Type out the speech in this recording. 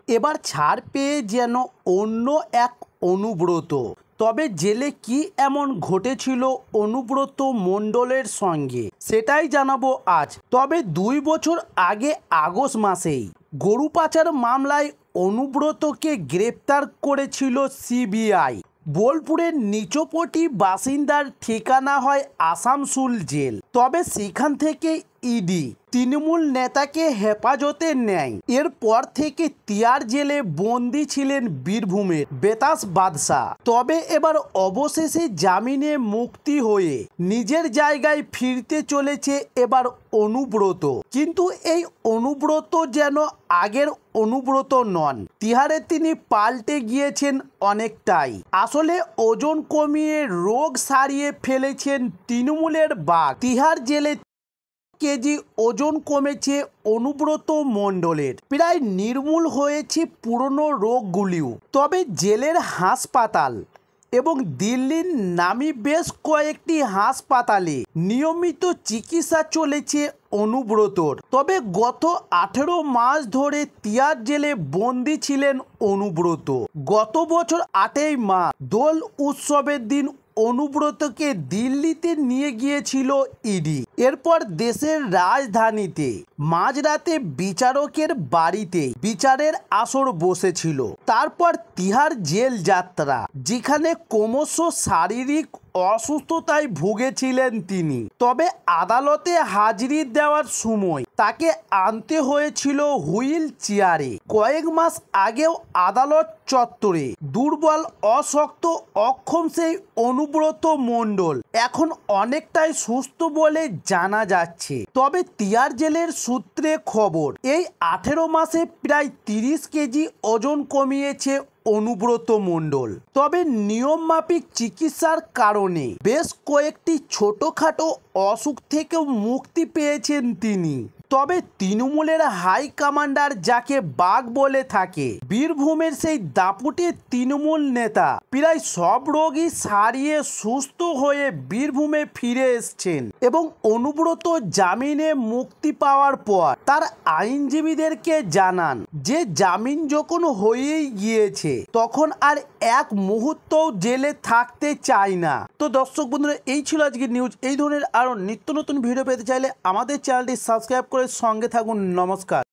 এবার ছাড় পেয়ে যেন অন্য এক অনুব্রত। তবে জেলে কি এমন ঘটেছিল অনুব্রত মণ্ডলের সঙ্গে সেটাই জানাবো আজ। তবে 2 বছর আগে আগস্ট মাসেই গরু পাচার মামলায় অনুব্রতকে গ্রেপ্তার করেছিল সিবিআই। বোলপুরের নিচপটি বাসিন্দার ঠিকানা হয় আসানসোল জেল। তবে সেখান থেকে ইডি তৃণমূল নেতাকে হেফাজতে নেয়। এরপর থেকে তিহার জেলে বন্দী ছিলেন বীরভূমের বেতাস বাদশাহ। তবে এবার অবশেষে জামিনে মুক্তি হয়ে নিজের জায়গায় ফিরতে চলেছে এবার অনুব্রত। কিন্তু এই অনুব্রত যেন আগের অনুব্রত নন। তিহারে তিনি পাল্টে গিয়েছেন অনেকটাই। আসলে ওজন কমিয়ে রোগ সারিয়ে ফেলেছেন তৃণমূলের বাঘ। তিহার জেলে কেজি ওজন কমেছে অনুব্রত মণ্ডলের। প্রায় নির্মূল হয়েছে পুরনো রোগগুলিও। তবে জেলের হাসপাতাল এবং দিল্লির নামী বেশ কয়েকটি হাসপাতালে নিয়মিত চিকিৎসা চলেছে অনুব্রতর। তবে গত 18 মাস ধরে তিহার জেলে বন্দী ছিলেন অনুব্রত। গত বছর 8ই মার্চ দোল উৎসবের দিন অনুব্রতকে দিল্লিতে নিয়ে গিয়েছিল ইডি। এরপর দেশের রাজধানীতে মাঝরাতে বিচারকের বাড়িতে বিচারের আসর বসেছিল। তারপর তিহার জেল যাত্রা, যেখানে ক্রমশ শারীরিক অসুস্থতায় ভুগেছিলেন তিনি। তবে আদালতে হাজিরি দেওয়ার সময় তাকে আনতে হয়েছিল হুইল চেয়ারে। কয়েক মাস আগেও আদালত চত্বরে দুর্বল অশক্ত অক্ষম সেই অনুব্রত মণ্ডল এখন অনেকটাই সুস্থ বলে জানা যাচ্ছে। তবে তিহার জেলের সূত্রে খবর, এই 18 মাসে প্রায় 30 কেজি ওজন কমিয়েছে অনুব্রত মণ্ডল। তবে নিয়ম মাফিক চিকিৎসার কারণে বেশ কয়েকটি ছোটখাটো অসুখ থেকেও মুক্তি পেয়েছেন তিনি। তবে তৃণমূলের হাই কমান্ডার যাকে বাঘ বলে থাকে, বীরভূমের সেই দাপুটে তৃণমূল নেতা প্রায় সব রোগী সারিয়ে সুস্থ হয়ে বীরভূমে ফিরে এসছেন এবং অনুব্রত জামিনে মুক্তি পাওয়ার পর তার আইনজীবীদেরকে জানান যে জামিন যখন হয়েই গিয়েছে তখন আর এক মুহূর্তও জেলে থাকতে চায় না। তো দর্শক বন্ধুরা, এই ছিল আজকের নিউজ। এই ধরনের আরো নিত্য নতুন ভিডিও পেতে চাইলে আমাদের চ্যানেলটি সাবস্ক্রাইব করে সঙ্গে থাকুন। নমস্কার।